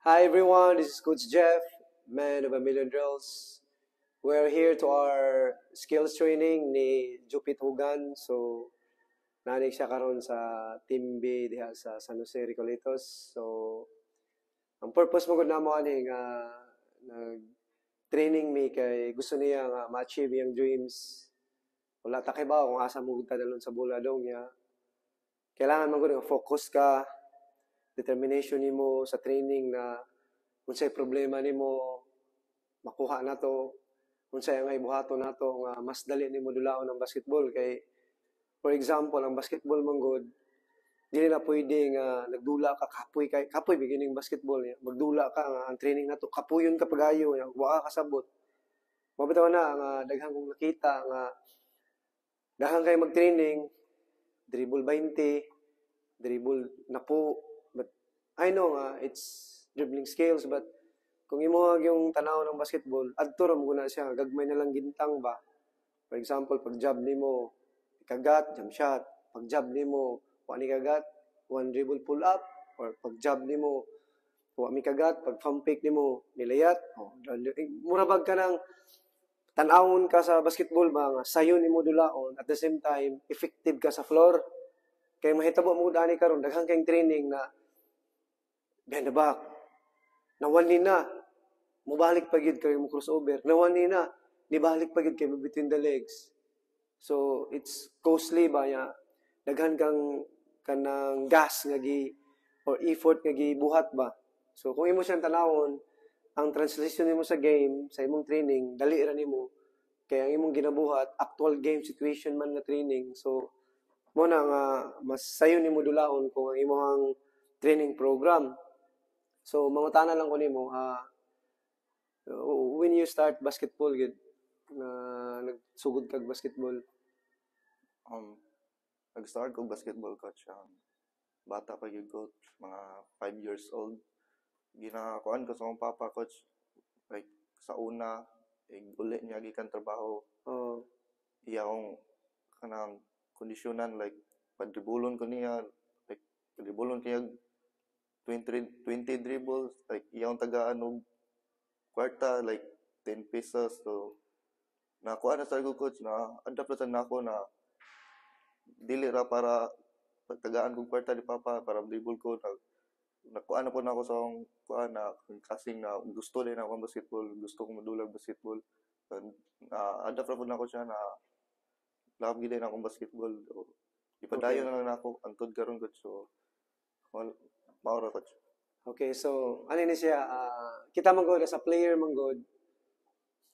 Hi everyone, this is Coach Jeff, man of a million drills. We're here to our skills training ni Jupit Hugan. So, nanig siya karon sa Team B diha sa San Jose Recoletos. So, ang purpose mo gud namo ani nga nag-training me kay gusto niya nga ma-achieve yung dreams. Wala ta kay ba kung asa mo gud dalon sa buladong niya. Kailangan man gud nga focus ka, determination nimo sa training na unsay problema nimo makuha na to, unsay nga ibuhaton nato nga mas dali nimo dulaon ang basketball kay for example ang basketball man gud dili na pwede nga nagdula ka kapoy beginning basketball niya magdula ka nga ang training nato kapuyon ka pagayo wa ka kasabot mabitaw na nga daghang kong nakita nga daghang kay mag-training dribble 20 dribble na po. I know nga, it's dribbling skills, but kung imuhag yung tanaw ng basketball, adto ra mo na siya, gagmay na lang gintang ba. For example, pag job nimo, ikagat, jump shot. Pag job nimo, wa ni kagat, one dribble pull up, or pag job nimo, wa mi kagat, pag pump fake nimo, nilayat. Murabag ka ng tanawon ka sa basketball ba, nga sayon nimo dulaon, at the same time, effective ka sa floor. Kaya mahitabo mo dani karon daghang kayong training na behind the back. Nawani na. Mubalik pa gid kayo mo crossover. Nawani na. Nibalik pa gid kayo between the legs. So, it's costly ba ya. Daghan kang kanang gas nga gi or effort nga gibuhat ba. So, kung imo siyang tanawon, ang translation nimo sa game, sa imong training, dali ra nimo. Kaya ang imong ginabuhat, actual game situation man nga training. So, mo na nga mas sayo nimo dulaon kung ang imong training program. So, mangutana lang ko nimo, when you start basketball, gid nagsugod kag basketball? Nag-start kong basketball coach. Bata pa yung coach, mga 5 years old. Ginakuan ko sa akong papa coach. Like, sa una, uli niya gikan trabaho. Iya akong kanang kondisyonan, like, padribulon ko niya, like, padribulon niya 20 dribbles, like, iyang tagaan og kwarta, like, 10 pesos. So, nakuha na sa coach na adapt na ako na dili ra para pagtagaan kong kwarta ni papa para dribble ko. Nakuha na po na ako sa akong kuha na kasing na gusto din ako ng basketball, gusto kong madulag basketball. Adapt na po na ako siya na love gid na akong basketball. So, ipadayon na lang ako antod karon coach. So, maura coach. Okay, so ano ni siya, kita man gud sa player man gud.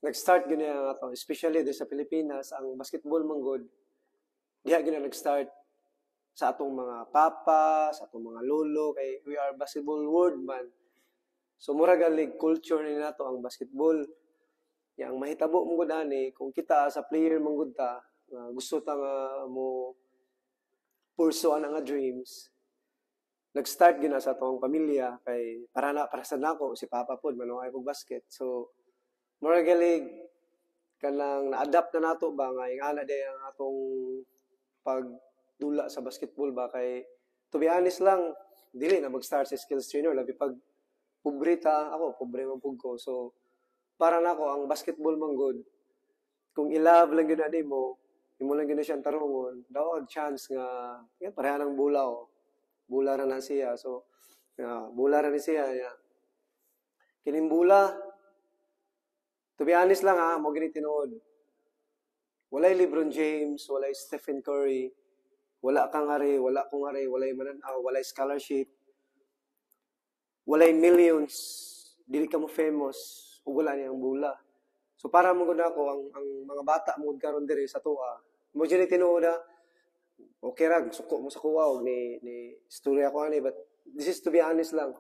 Nag-start gyud niya ato, especially sa Pilipinas, ang basketball man gud diha gyud nag-start sa atong mga papa, sa atong mga lolo kay we are basketball world man. So mura galig culture ni nato ang basketball. Yang mahitabo mo gud ani kung kita sa player man gud ta, gusto ta nga mo pursue ang nga dreams. Nag-start gina sa atong pamilya kay para sa nako si papa pod manuhay og basket. So mura galig kanang na-adapt na nato ba nga yung ana day ang atong pagdula sa basketball ba kay to be honest lang dili na mag-start sa skills trainer labi pag pobre man pug ko. So para nako ang basketball man good kung i-love lang gyud ani mo imo lang gyud siyang tarungon daw chance nga pareha nang bula ra na siya. So, bula ra ni siya. Kining bula, to be honest lang mo gini tinuod. Walay LeBron James, walay Stephen Curry, wala kang ari, wala kong ari, walay mananaw, walay scholarship, walay millions, dili ka mo famous, ug wala niyang bula. So, para mo gud ako, ang mga bata mo karon diri sa tuwa, mo gini tinuod okay ra, suko mo sa kuwaw ni istorya ko ani, but this is to be honest lang.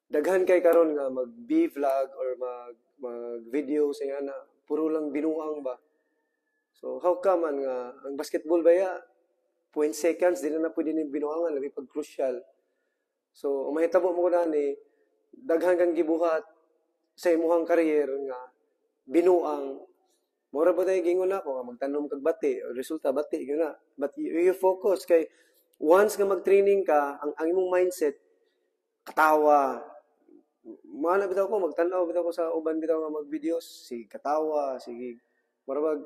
Daghan kay karon nga mag-vlog or mag-video sa na puro lang binuang ba. So how come man nga ang basketball ba ya 0.2 seconds dili na pwede ni binuangan labi pag crucial. So mahitabo mo na ni daghan kang gibuhat sa imong career nga binuang. Mura ba tayo gingon ako, magtanom kag bati, resulta bati, yun na. But you focus, kay once nga mag-training ka, ang imong mindset, katawa, Mana bitaw ko magtanaw bitaw ko sa uban bitaw nga mag-videos, sige katawa, sige murag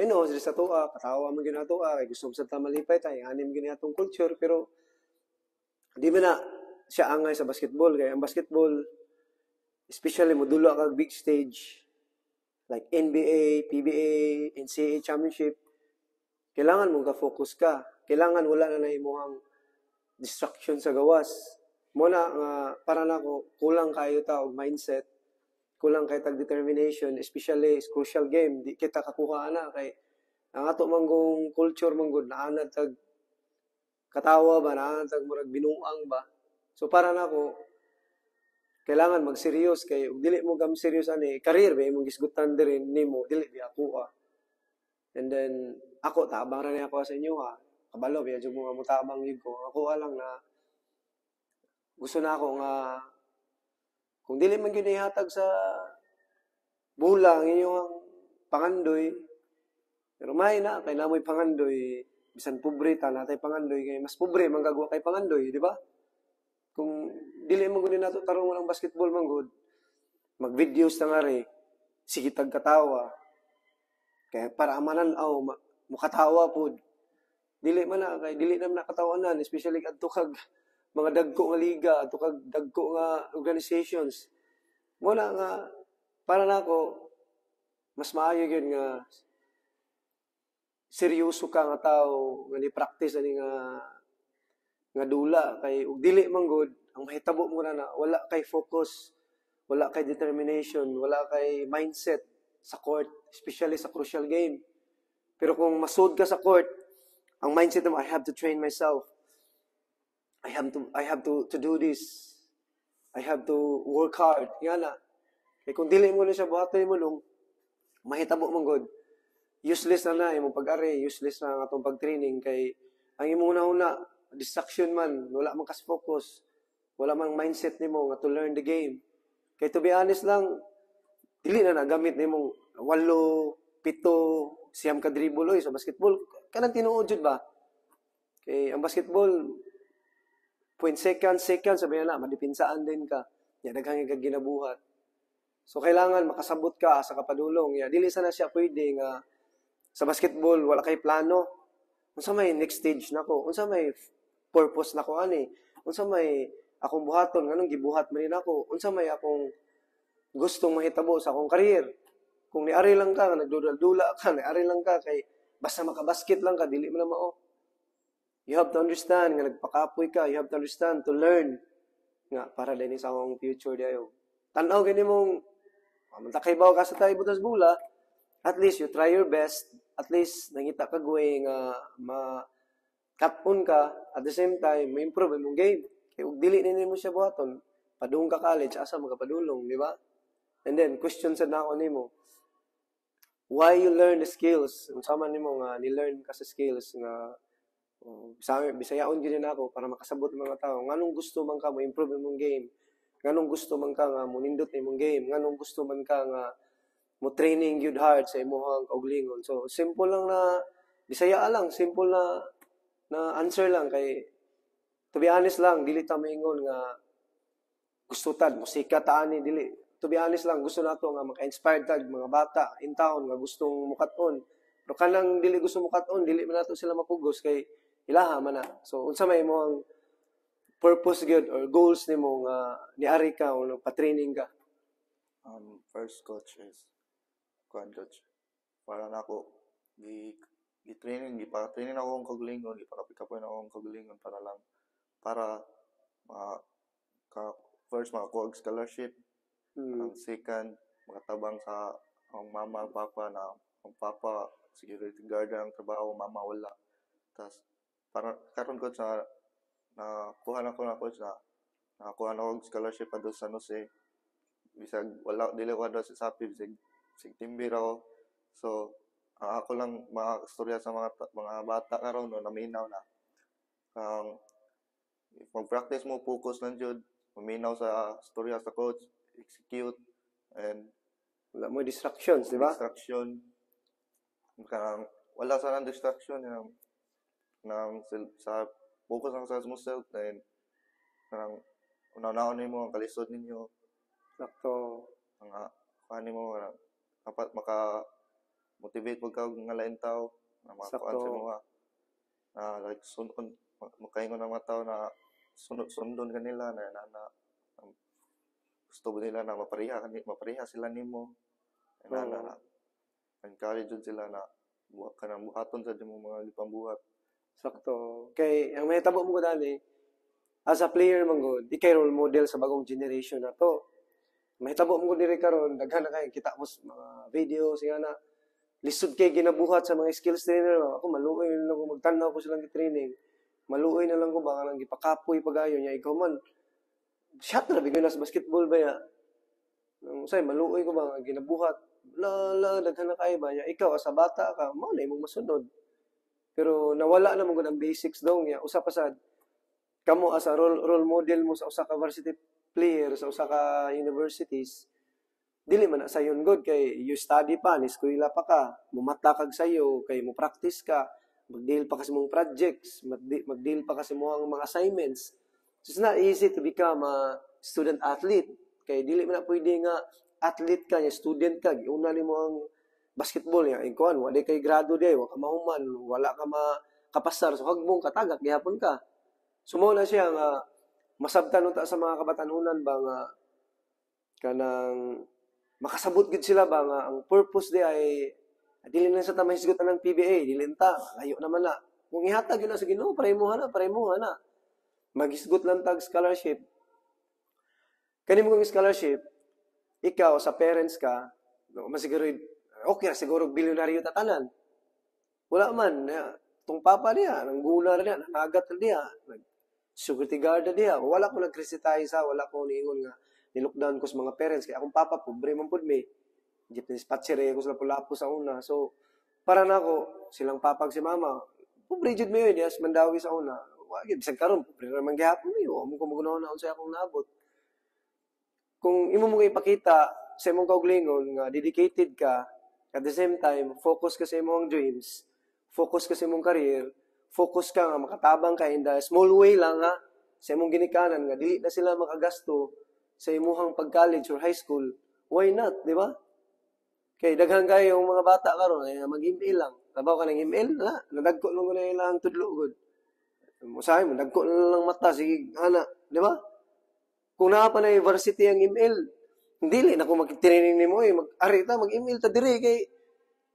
no, sa tuwa, katawa man gyud atoa kay gusto sa ta malipay tay, anim gyud atong culture pero di man na siya angay sa basketball kay ang basketball especially modulo kag big stage like NBA, PBA, NCAA championship, kailangan mo ka-focus ka. Kailangan wala na imuhang distraction sa gawas. Muna nga para nako kulang kayo ta og mindset, kulang kay tag determination, especially is crucial game di kita kakuha na kay ang ato manggong culture manggod naanad tag katawa ba naanad tag murag binuang ba. So para nako kailangan mag-serious kay ug dili mo gam serious ani career ba imong gisgutan diri nimo dili di ako and then ako tabang ra ni ako sa inyo ha kabalo biya jud mo nga mutabang yun ko ako lang na gusto na ako nga kung dili man gyud ihatag sa bulang inyong pangandoy pero may na kay namoy pangandoy bisan pobre ta natay pangandoy kay mas pobre man gagwa kay pangandoy di ba kung dili mo gud nato tarong ang basketball man gud mag-videos na nga rin, sige tagkatawa. Kaya para amanan aw mukatawa po. Dili man na kay dili na nakatawanan especially adto kag mga dagko nga liga, adto kag dagko nga organizations. Muna nga para nako mas maayo gyud nga seryoso ka nga tao nga ni practice ani nga dula kay ug dili man gud ang mahitabo mo na wala kay focus, wala kay determination, wala kay mindset sa court, especially sa crucial game. Pero kung masud ka sa court, ang mindset mo I have to train myself. I have to do this. I have to work hard. Yan na. Kay kung dili mo na siya buhaton mo long mahitabo man gud. Useless na imong pag-ari, useless na ang atong pag-training kay ang imong una distraction man, wala man kas focus, wala man mindset nimo nga to learn the game. Kay to be honest lang, dili na nagamit nimong 8, 7, siyam ka dribble oy sa basketball. Kanang tinuod jud ba? Kay ang basketball second sabi na madipinsaan din ka. Ya daghang kag ginabuhat. So kailangan makasabot ka sa kapadulong. Ya dili sana siya pwede nga sa basketball wala kay plano. Unsa may next stage nako? Unsa may purpose nako ani? Unsa may akong buhaton nganong gibuhat man nako? Unsa may akong gustong mahitabo sa akong career? Kung niari lang ka, nagdudal-dula ka, niari lang ka kay basta makabasket lang ka, dili mo na mao. You have to understand nga nagpakapoy ka, you have to understand to learn nga para din sa akong future dayo. Tan-aw gani mong mantakay baw ka sa tayo butas bula, at least you try your best, at least nangita ka way nga ma-cut-on ka, at the same time, ma-improve imong game. Kaya ug dili nini mo siya buhaton, padung ka college, asa magapadulong, di ba? And then, question sa na ako nimo, why you learn the skills? Unsa man nimo nga ni-learn ka sa skills nga bisayaon gyud nako para makasabot ng mga tao. Nganong gusto man ka mo improve imong game? Nganong gusto man ka nga mo nindot imong game? Nganong gusto man ka nga mo training gyud hard sa imong kaugalingon? So simple lang na bisaya lang, simple na answer lang kay to be honest lang dili ta maingon nga gusto tad musika ta ani dili. To be honest lang, gusto nato nga maka-inspire tag mga bata in town nga gustong mukat-on. Pero kanang dili gusto mukat-on, dili man nato sila mapugos kay ilaha man na. So unsa may mo ang purpose gyud or goals nimo nga niari ka o pa-training ka? First coach is coach. Para nako gi-training, gipa-training ako ang kagalingon, gipa-pick up ako ang kagalingon para first makakuha og scholarship. Ang second, makatabang sa ang mama, ang papa na ang papa security guard ang trabaho, mama wala. Tas para karon ko sa nakuha na coach na nakakuha na og scholarship pa do sa Jose. Bisag wala dili ko do sa Sapi sig timbir ako. So ako lang mga istorya sa mga bata karon no naminaw na. Mag-practice mo, focus lang jud, maminaw sa istorya sa coach, execute, and wala mo distractions, di ba? Distraction. Wala sa distraction sa focus lang sa self and unaw-unaw nimo ang kalisod ninyo, Sakto. mga kuan nimo nga dapat maka-motivate pag ka nga lain tao na makakuan sa Sakto. mga na like sunod makaingon ang mga tao na sundon kanila na gusto ba nila na mapareha sila nimo na Oo. encourage jud sila na kanang buhaton sa imong mga gipambuhat. Sakto. Kay ang mahitabo mo ko dali, as a player man gud, ikay role model sa bagong generation na to. Mahitabo mo ko diri karon, daghan na kay kita mo sa mga videos nga na lisod kay ginabuhat sa mga skills trainer. Ako maluoy na lang ko magtanaw ko silang training. Maluoy na lang ko ba nang gipakapoy pagayon nya ikaw man. Shot na bigyan sa basketball ba ya? Nung say maluoy ko ba nga ginabuhat. Daghan na kay ba nya ikaw as a bata ka, mao na imong masunod. Pero nawala na mo gud ang basics daw niya. Usa pa sad kamo as a role model mo sa usa ka varsity player sa usa ka universities, dili man na sayon good kay you study pa, ni eskwela pa ka, mumata kag sayo, kay mo practice ka, mag-deal pa kasi mong projects, mag-deal pa kasi mo ang mga assignments. So it's not easy to become a student athlete. Kay dili man na pwede nga athlete ka, student ka, giuna nimo ang basketball ya, ikuan, wala kay grado di, wa ka mahuman, wala ka makapasar, so hagbong katagak, gihapon ka. Sumo na siya nga, masabtan ta sa mga kabatanunan ba nga, kanang, makasabot gid sila ba nga, ang purpose di ay, dili na sa tamay hisgutan ng PBA, dili ta, layo naman na. Kung ihatag yun na sa Ginoo, paremuha na. Maghisgot lang tag scholarship. Kani mo kong scholarship, ikaw sa parents ka, masiguro, okay na siguro bilyonaryo tatanan. Wala man, tong papa niya, nang gula niya, nanagat niya, security guard niya, wala ko nag-criticize wala ko niingon nga, nilockdown ko sa mga parents, kaya akong papa, pobre man po may, Japanese patsire ko sa lapu-lapu sa una, so, para na ako, silang papag si mama, pobre jud mo yun, yes, mandawi sa una, wagid, bisag karon pobre naman gihapon mo, amo ko magunaw na sa akong naabot. Kung imo mo ipakita sa imong kaugalingon nga dedicated ka, at the same time, focus ka sa imong dreams, focus ka sa imong career, focus ka nga makatabang ka in the small way lang ha, sa imong ginikanan nga dili na sila makagasto sa imong pag-college or high school. Why not, di ba? Kay daghan kayo yung mga bata karon ay mag-email lang. Tabaw ka ng email, nadagko lang ko na ilang tudlo gud. Usahay mo, dagko lang mata sige ana, di ba? Kung naa pa na university ang email, dili na ko mag-training nimo mag-ari ta mag-email ta diri kay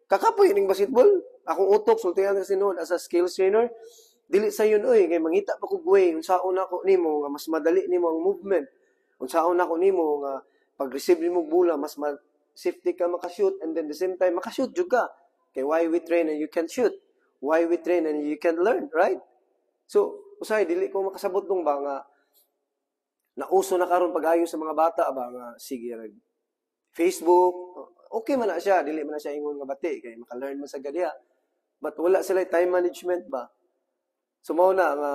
kakapoy ning basketball. Akong utok sultihan sa sinod as a skills trainer. Dili sa yun kay mangita pa ko way unsaon ako nimo nga mas madali nimo ang movement. Unsaon ako nimo nga pag-receive nimo bola mas safety ka makashoot and then the same time makashoot jud ka. Kay why we train and you can shoot? Why we train and you can learn, right? So, usay dili ko makasabot dong ba nga nauso na karon pag-ayo sa mga bata ba nga sige Facebook, okay man na siya, dili man na siya ingon nga bati kay maka-learn man sa gadya. But wala sila time management ba? So mao na nga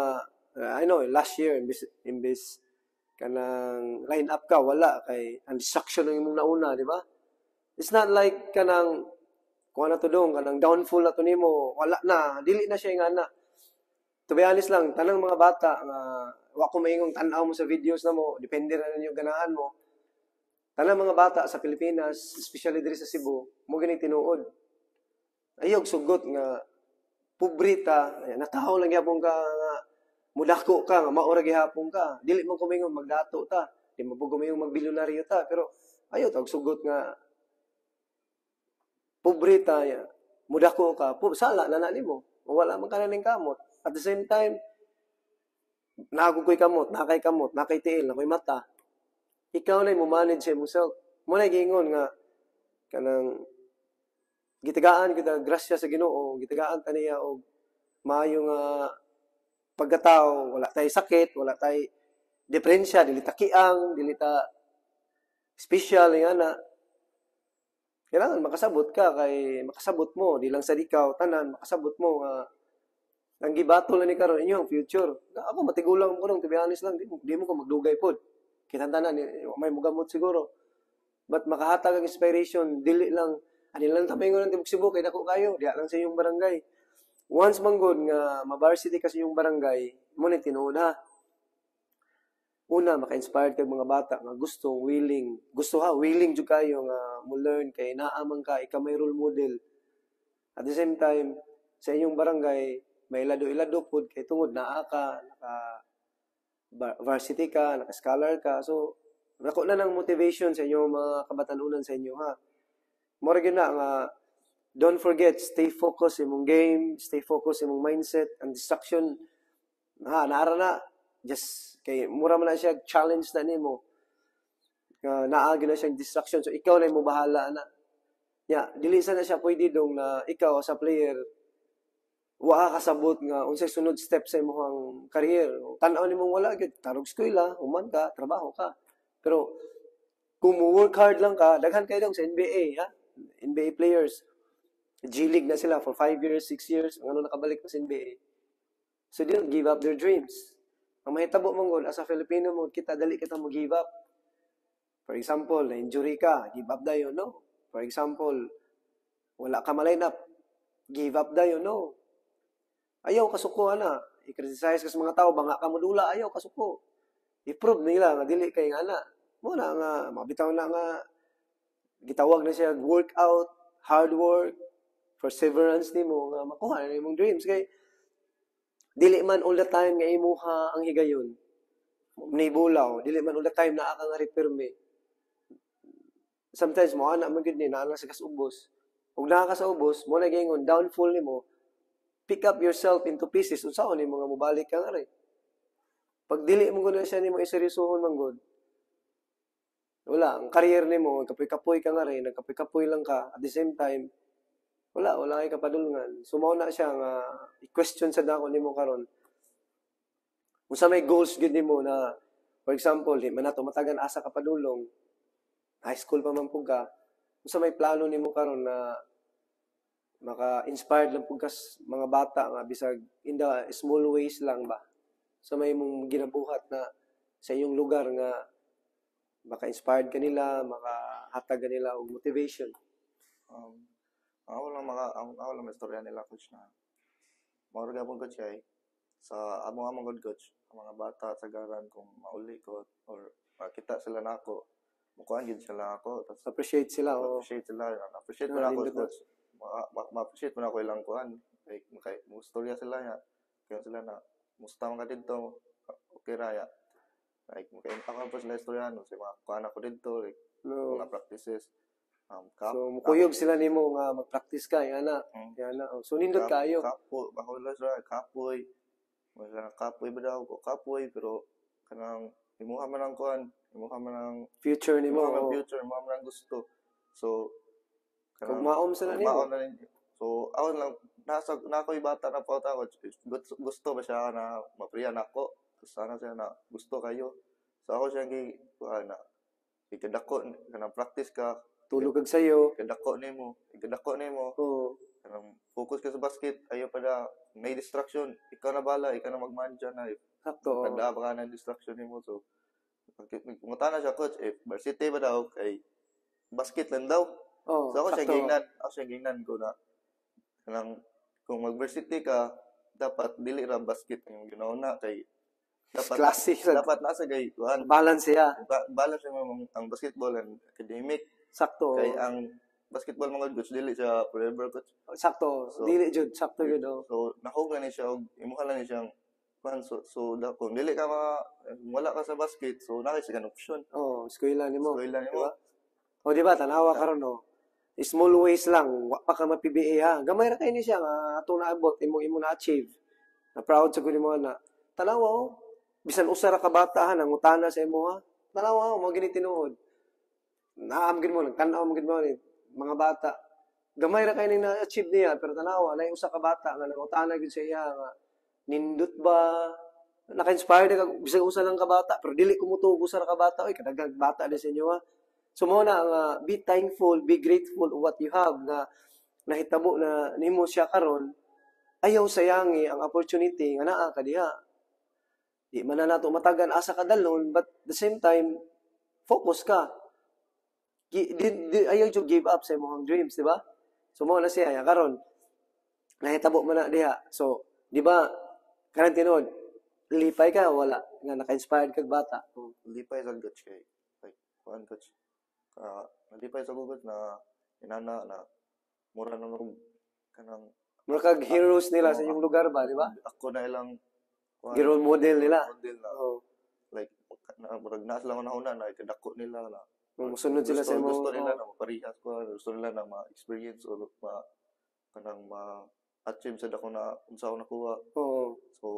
I know last year imbis kanang line up ka wala kay ang distraction ng imong nauna, di ba? It's not like kanang kuha na to dong kanang downfall na to nimo, wala na, dili na siya nga na. To be honest lang, tanang mga bata nga wa ko maingong tan-aw mo sa videos na mo, depende na ninyo ganahan mo. Tanang mga bata sa Pilipinas, especially diri sa Cebu, mo gani tinuod. Ayog sugot nga pubrita, nataho lang gyapon ka nga mudako ka nga mao ra gihapon ka. Dili mo kumingon magdato ta, di mo kumingon magbilyonaryo ta, pero ayo tag sugot nga pubrita mudako ka, sala na nimo. Wala man ka ning kamot. At the same time, nagugoy kamot, nakay tiil, nakoy mata. Ikaw na mo manage sa imong mo na gingon nga kanang gitagaan kita grasya sa Ginoo, gitagaan ta niya og maayo nga pagkatao, wala tay sakit, wala tay depresya, dili ta kiang, dili ta special nga na. Kailangan makasabot ka kay makasabot mo, di lang sa ikaw tanan makasabot mo nga ang gibatol ni karon inyo ang future. Ako matigulang ko nung to be honest lang, di mo ko magdugay pod. Kitantanan may mugamot siguro. But makahatag ang inspiration, dili lang ani lang tamay ngon tibok Cebu kay dako kayo, diha lang sa iyong barangay. Once manggod nga ma-varsity kasi yung barangay, mo ni tinuod ha. una maka-inspired kag mga bata nga willing jud kayo nga mo learn kay naamang ka ika may role model. At the same time sa inyong barangay may ilado pud kay tungod naa ka naka varsity ka, naka-scholar ka. So nako na ng motivation sa inyong mga kabatanunan sa inyo ha. Mora gyud na nga don't forget stay focused imong game, stay focused imong mindset and distraction. Naara na just kay mura man na siya challenge na nimo. Naagi na siyang distraction. So ikaw na mo bahala na. Dili sa na siya pwede dong na ikaw sa player wa ka kasabot nga unsay sunod step sa imong career. Tan-aw nimong wala gyud tarog eskwela, human ka, trabaho ka. Pero kung mo work hard lang ka, daghan kayo dong sa NBA, ha? NBA players. G-League na sila for 5 years, 6 years, ano nakabalik na sa NBA. So they don't give up their dreams. Ang mahitabo mong as a Filipino mo, dali kita mo give up. For example, na-injury ka, give up dayo, no? For example, wala ka ma-line up, give up dayo, no? Ayaw kasuko, ana. I-criticize ka sa mga tao, banga ka mo dula, ayaw kasuko. I-prove nila nga dili kay nga ana. Muna nga, mabitaw na nga, gitawag na siya workout, hard work, perseverance nimo nga makuha na imong dreams. Kay dili man all the time nga imuha ang higayon. Nibulaw, dili man all the time naa ka nga repirme. Sometimes mo ana man gyud ni naa sa kasubos. Ug naa ka sa ubos, mo na gingon downfall nimo. Pick up yourself into pieces unsaon nimo nga mobalik ka nga rin. Pag dili mo gud siya nimo iseryosohon man gud. Wala, ang career nimo kapoy-kapoy ka nga rin, nagkapoy-kapoy lang ka at the same time wala kay kapadulngan. So mao na siya nga i-question sa dako nimo karon. Unsa may goals gid nimo na for example, di man nato matagan asa ka padulong. High school pa man pug ka. Unsa may plano nimo karon na maka-inspired lang pug mga bata nga bisag in the small ways lang ba. So may mong ginabuhat na sa iyong lugar nga maka-inspired ka nila, makahatag ka nila og motivation. Ako lang may istorya nila, coach, na maurga po, coach, ay sa among good, coach, ang mga bata sa garan kung mauli ko or makita sila na ako, mukuhan yun sila ako, tapos Appreciate sila. appreciate mo na ako, coach, ma-appreciate mo na ako ilang kuhan, like, istorya sila niya, kaya sila na, musta ka dito, okay raya, like, ako po sila istorya, no, mga kuhan ako dito, like, mga practices, so mukuyog sila nimo nga mag-practice ka ana. So nindot kayo. Kapoy ba daw ko kapoy pero kanang imuha man ang kuan, imuha man ang future nimo. Future mo man ang gusto. So kung maom sila nimo. So ako lang na ako bata na pa ako gusto ba siya na mapriya nako. Sana siya na gusto kayo. So ako siya na ikadako kanang practice ka tulog kag sayo. Ikadako nimo. Oo. Kanang focus ka sa basket, ayo pa na may distraction. Ikaw na bala, ikaw na mag-manager na. Sakto. Kada ba ka ng distraction nimo. So, punta na siya, coach, varsity ba daw, kay basket lang daw. Oh, so, ako siya gingnan ko na, kanang, kung mag-varsity ka, dapat dili ra basket yung ginauna, kay dapat nasa kay balance siya. Balance mo ang basketball and academic. Sakto. Kay ang basketball mga coach dili siya forever, coach. Sakto. So, dili jud sakto jud. So nahuga ni siya og imuha lang ni siyang kung dili ka wala ka sa basket, so na siya kan option. Eskwela nimo. Diba? Di ba tanawa karon no. Small ways lang, wa pa ka ma-PBA ha. Gamay ra kay ni siya nga ato naabot imong na-achieve. Na proud sa gud mo na. Tanawa bisan usa ra ka bata ha nangutana sa imo ha. Tanawa mo gini tinuod. Naamgid mo, nagtanaw mo gid mo ni mga bata. Gamay ra kay ning na-achieve niya pero tanawa nay usa ka bata nga nangutana gid sa iya nga nindot ba naka-inspired ka bisag usa lang ka bata pero dili ko mutugo sa ka bata oy kadaghan bata na sa inyo ha. So mo na nga be thankful, be grateful of what you have na nahitabo na nimo siya karon. Ayaw sayangi ang opportunity nga naa ka diha. Di man na nato matagan asa ka dalon but the same time focus ka. Ayaw yung give up sa imong dreams, di ba? So, mo na siya, karon nahitabo mo na diha. So, di ba, karang tinod, lipay ka wala nga naka-inspired kag bata. lipay sa coach kay like kuan coach. Nalipay sa coach na inana na mura na mag kanang Mura kag heroes nila sa inyong lugar ba, di ba? ako na ilang Role model nila. model na Oh. like murag na sila una na ikadako nila na Musunod sila sa imo. gusto nila na maparihas ko, gusto nila na ma-experience o kanang ma-achieve sa dako na unsa ako nakuha. Oo. So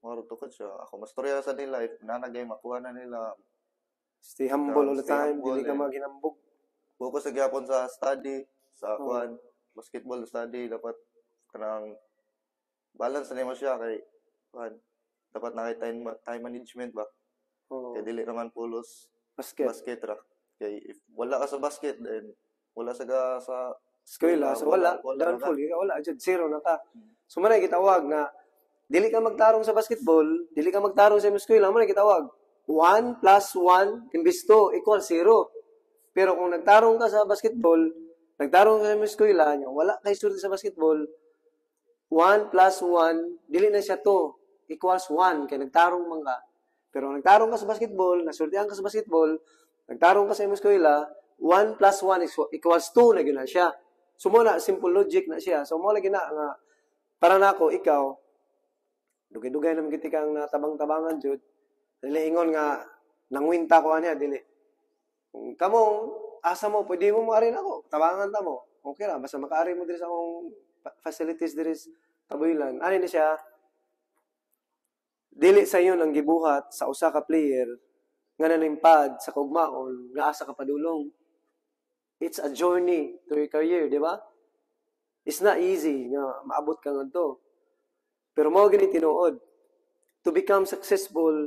maro to siya. Ako mastorya sa nila if nanagay makuha na nila. Stay humble all the Stay time, humble dili ka and- maginambog. Focus sa gyapon sa study, sa Oo. kuan, basketball study dapat kanang balance na mo siya kay kuan dapat na time management ba Oo. kay dili naman pulos Basket. basket ra kay if wala ka sa basket then wala sa Eskwela, so wala, downfall, wala, jud zero na ka. So man gitawag na dili ka magtarong sa basketball, dili ka magtarong sa eskwela, man gitawag 1 plus 1 imbis 2 equal 0. Pero kung nagtarong ka sa basketball, nagtarong ka sa eskwela, nya wala kay sulti sa basketball, 1 plus 1 dili na siya 2 equals 1 kay nagtarong man ka. Pero kung nagtarong ka sa basketball, nasultihan ka sa basketball, nagtarong ka sa eskwela, 1 plus 1 equals 2 na gyud na siya. So mo na simple logic na siya. So mo lagi na nga para nako ikaw dugay-dugay naman giti kang natabang-tabangan jud. Dili ingon nga nangwinta ko aniya dili. Kung kamong asa mo pwede mo maarin ako, tabangan ta mo. Okay ra basta makaari mo diri sa akong facilities diri sa Taboylan. Ani ni siya dili sa iyon ang gibuhat sa usa ka player nga nanimpad sa kugmaon nga asa ka padulong. It's a journey to your career, di ba? It's not easy nga maabot ka ngadto. Pero mao gini tinuod. To become successful,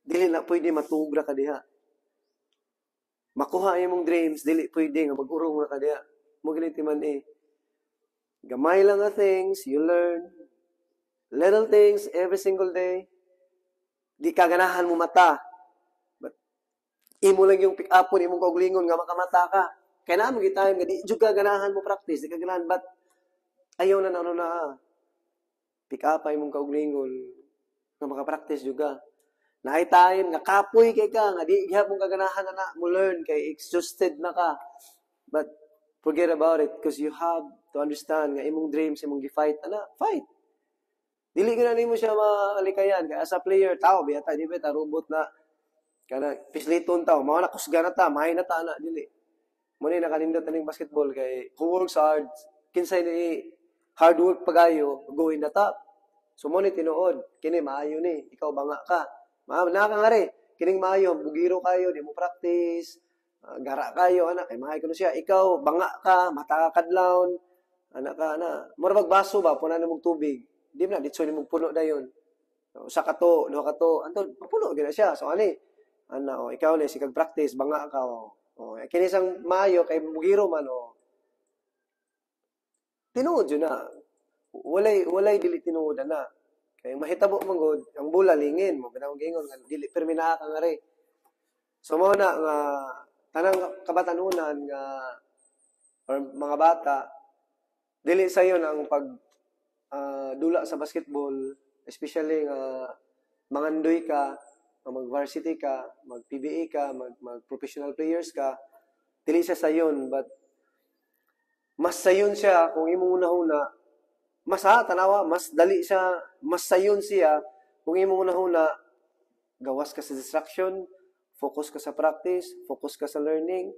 dili na pwede matugra ka diha. Makuha imong dreams, dili pwede nga mag-urong ra ka diha. Mo gini timan Gamay lang nga things, you learn. Little things every single day. Di ka ganahan mo mata. But imo lang yung pick upon imong kaugalingon nga makamata ka. Kaya na mo gitayom nga di jud ka ganahan mo practice, di ka ganahan but ayaw na pick up ay imong kaugalingon nga maka-practice jud ka. Naay time nga kapoy kay ka nga di gyapon ka ganahan na mo learn kay exhausted na ka. But forget about it because you have to understand nga imong dreams imong gi-fight fight. Dili gyud na nimo siya maalikayan kay as a player tao biyata di ba robot na kana pisliton tao mao na kusga na ta mahay na ta na dili. Muna nakanindot na ng basketball kay who works hard, kinsay ni hard work pagayo, go in the top. So muna tinuod, kini maayo ni, ikaw banga ka. Nakakangari, kining maayo, bugiro kayo, di mo practice, gara kayo, anak, kay maayo ko na siya. Ikaw, banga ka, mata ka kadlawon, anak ka, mura magbaso ba, punan mong tubig. Di mo na, ditso ni mong puno na yun. So, sa kato, no kato, anto, mapuno, gina siya. So, ikaw ni, sikag practice, banga ka, kini sang maayo kay bugiro man tinuod yun na walay dili tinuod na kay mahitabo man gud ang bula lingin mo ganang gingon nga dili permi na ka ngari so mo na nga tanang kabatanunan nga or mga bata dili sayon ang pag dula sa basketball especially nga mangandoy ka mag-varsity ka, mag-PBA ka, mag-professional players ka, dili siya sayon, but mas sayon siya kung imong una-una, tanawa, mas dali siya, mas sayon siya kung imong una-una, gawas ka sa distraction, focus ka sa practice, focus ka sa learning,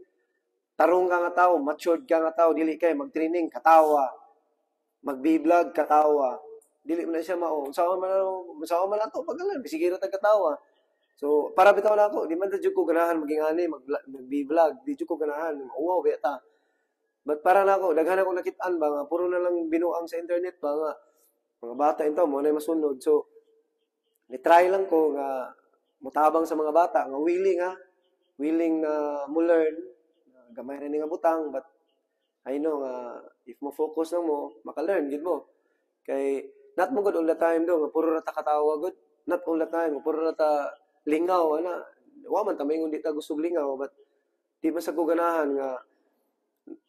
tarong ka nga tao, matured ka nga tao, dili kay mag-training, katawa, mag-vlog, katawa, dili mo na siya saan man ato, pagalan, sige ra tag katawa. So, para bitaw na ako, di man jud ko ganahan maging ani, mag-vlog, di jud ko ganahan, wow, beta. But para na ako, daghan ako nakitaan ba nga, puro na lang binuang sa internet ba nga, mga bata ito, mo na masunod. So, ni-try lang ko nga, mutabang sa mga bata, nga willing na mo learn, gamay rin nga butang, but I know nga, if mo focus na mo, maka-learn, gid mo. Kay, not mo good all the time do, nga puro rata katawa good, not all the time, puro rata lingaw wa man ta maingon di ta gusto lingaw but di man sa ganahan nga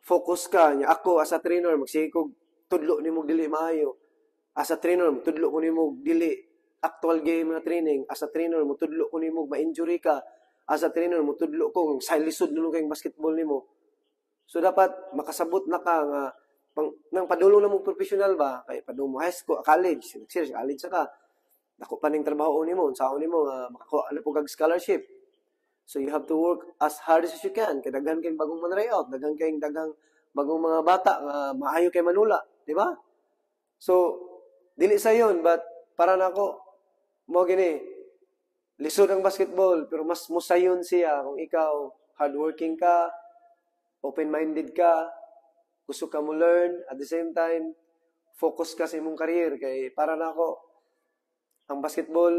focus ka nya ako as a trainer magsige kog tudlo nimo dili maayo as a trainer tudlo ko nimo dili actual game na training, as a trainer, mutudlo ko nimo, ma-injury ka, as a trainer, mutudlo ko, sa lisod nung kayong basketball nimo. So, dapat makasabot na ka nga, nang padulong na mong professional ba, kay padulong mo high school, college, college ka, ako pa ning trabaho nimo, unsaon nimo nga makakuha na po kag scholarship. So you have to work as hard as you can. Kay daghan kayong bagong man-tryout, daghan kayong bagong mga bata nga maayo kay manula, di ba? So dili sa yon, but para nako mo gini lisod ang basketball pero mas musayon siya kung ikaw hardworking ka, open-minded ka, gusto ka mo learn, at the same time focus ka sa imong career. Kay para nako ang basketball,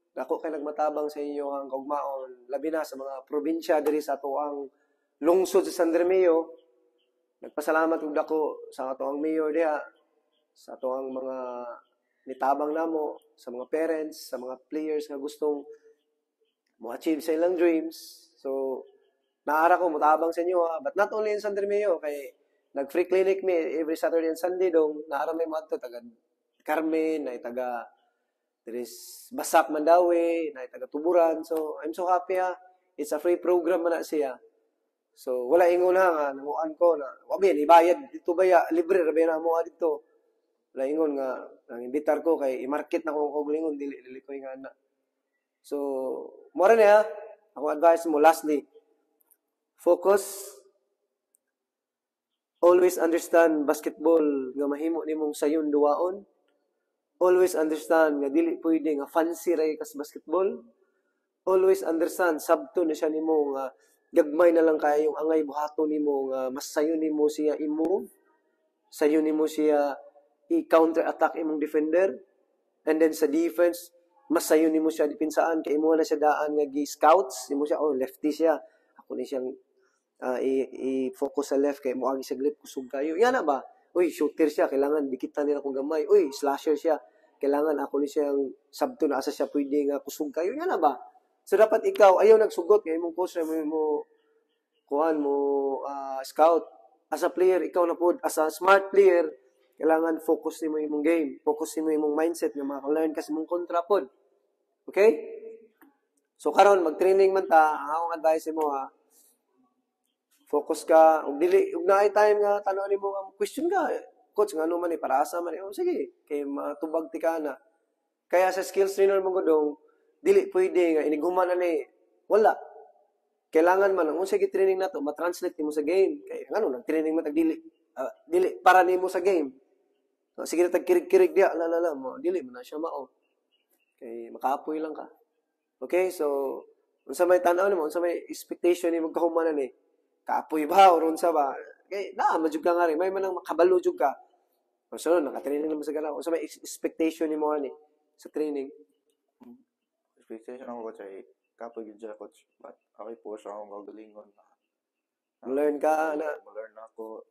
dako kay nagmatabang sa inyo ang kaugmaon, labi na sa mga probinsya diri sa atoang lungsod sa San Remeo. Nagpasalamat ug dako sa atoang mayor diha, sa atoang mga nitabang namo, sa mga parents, sa mga players nga gustong mo-achieve sa ilang dreams. So, naara ko mutabang sa inyo ha. But not only in San Remeo, kay nag-free clinic me every Saturday and Sunday dong, naara may mga taga Carmen, ay taga there is Basak Mandawi, na taga Tuburan. So, I'm so happy ha. It's a free program man na siya. So, wala ingon ha nga, nanguan ko na, wabi, ibayad, dito ba ya, libre, rabi na mo dito. Wala ingon nga, nang imbitar ko, kay i-market na ko lingon, dili ko yung nga na. So, mora na ha, ako advice mo, lastly, focus, always understand basketball, nga mahimo ni mong sayon duwaon. Always understand nga dili pwede nga fancy ray kas basketball. Always understand sabto na siya nimo nga gagmay na lang kaya yung angay buhaton nimo nga mas sayo nimo siya i-move. Sayo nimo siya i-counter attack imong defender. And then sa defense, mas sayo nimo siya depinsaan kay imo na siya daan nga gi-scouts, imo siya lefty siya. Ako ni siyang i-focus sa left kay mo agi sa grip kusog kayo. Yan na ba? Uy, shooter siya, kailangan dikitan nila kung gamay. Uy, slasher siya, kailangan ako ni siyang sabto na asa siya pwede nga kusog kayo. Yan na ba? So, dapat ikaw, ayaw nagsugot, kaya mong coach na mo scout. As a player, ikaw na po, as a smart player, kailangan focus ni mo imong game. Focus ni mo imong mindset, nga maka-learn kasi mong kontra po. Okay? So, karon mag-training man ta, ang akong advice mo ha, focus ka, ug naay time nga tanaw nimo nga question ka, coach nga ano man para asa man sige, kay matubag ti ka na. Kaya sa skills trainer mo godong dili pwede nga inighuman na ni wala. Kailangan man ang unsay training nato ma-translate nimo sa game. Kay ngano nang training man tag dili para nimo sa game. So, sige tag kirig-kirig dia mo, dili man na siya mao. Kay makaapoy lang ka. Okay, so unsa may tan-aw nimo, unsa may expectation nimo kahumanan ni? Kaapoy ba o sa ba? Kay majud ka nga rin, may manang makabalo jud ka. So naka-training naman sa ganaw. So may expectation nimo ani sa training. Expectation ako kay kapoy gyud siya coach, but okay po siya akong gagalingon na. Learn ka na. Learn ako,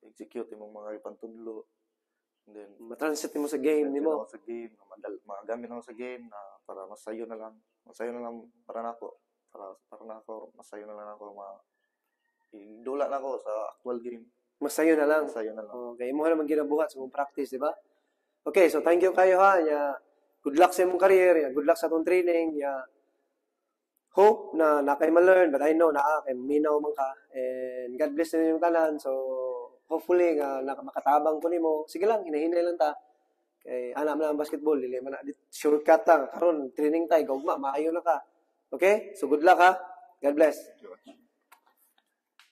execute imong mga ipantudlo. And then matranslate mo sa game nimo. Sa game, magamit ako sa game na para masayo na lang para nako. Para nako masayo na lang ako dula na ako sa actual game. Masayo na lang. Okay, mo naman ginabuhat sa mong practice, di ba? Okay, so thank you kayo ha. Good luck sa imong career. Good luck sa atong training. Hope na nakay ma-learn, but I know na kay minaw man ka. And God bless na yung tanan. So hopefully nga makatabang ko nimo. Sige lang, hinahinay lang ta. Kay anak man ang basketball, dili man na shortcut ta karon training tay gugma maayo na ka. Okay? So good luck ha. God bless.